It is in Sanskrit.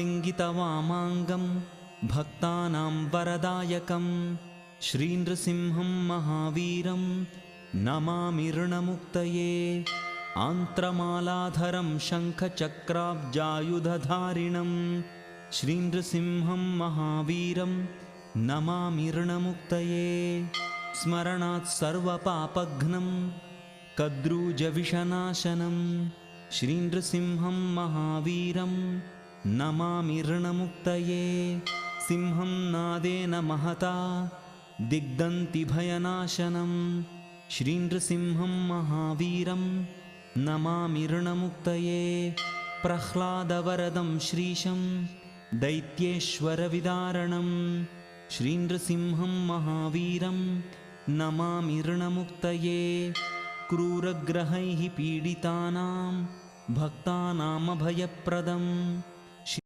कृष्णालिङ्गितवामाङ्गं भक्तानां वरदायकं श्रीनृसिंहं महावीरं नमामि ऋणमुक्तये आन्त्रमालाधरं शङ्खचक्राब्जायुधधारिणं श्रीनृसिंहं महावीरं नमामि ऋणमुक्तये स्मरणात् सर्वपापघ्नं कद्रूजविषनाशनं श्रीनृसिंहं महावीरं नमामि ऋणमुक्तये सिंहं नादेन महता दिग्दन्ति भयनाशनं श्रीनृसिंहं महावीरं नमामि ऋणमुक्तये प्रह्लादवरदं श्रीशं दैत्येश्वरविदारणं श्रीनृसिंहं महावीरं नमामि ऋणमुक्तये क्रूरग्रहैः पीडितानां भक्तानामभयप्रदं